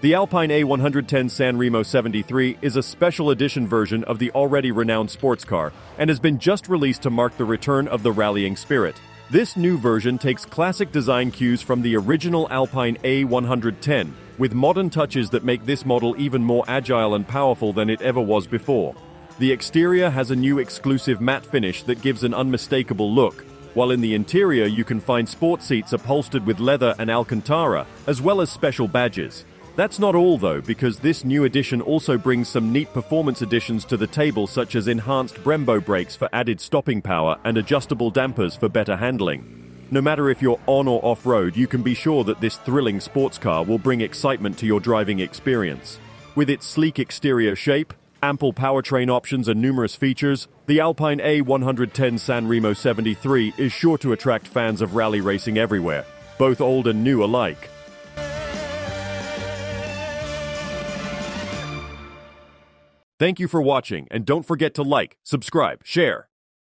The Alpine A110 San Remo 73 is a special edition version of the already renowned sports car and has been just released to mark the return of the rallying spirit. This new version takes classic design cues from the original Alpine A110, with modern touches that make this model even more agile and powerful than it ever was before. The exterior has a new exclusive matte finish that gives an unmistakable look, while in the interior you can find sport seats upholstered with leather and Alcantara, as well as special badges. That's not all though, because this new edition also brings some neat performance additions to the table, such as enhanced Brembo brakes for added stopping power and adjustable dampers for better handling. No matter if you're on or off-road, you can be sure that this thrilling sports car will bring excitement to your driving experience. With its sleek exterior shape, ample powertrain options and numerous features, the Alpine A110 San Remo 73 is sure to attract fans of rally racing everywhere, both old and new alike. Thank you for watching, and don't forget to like, subscribe, share.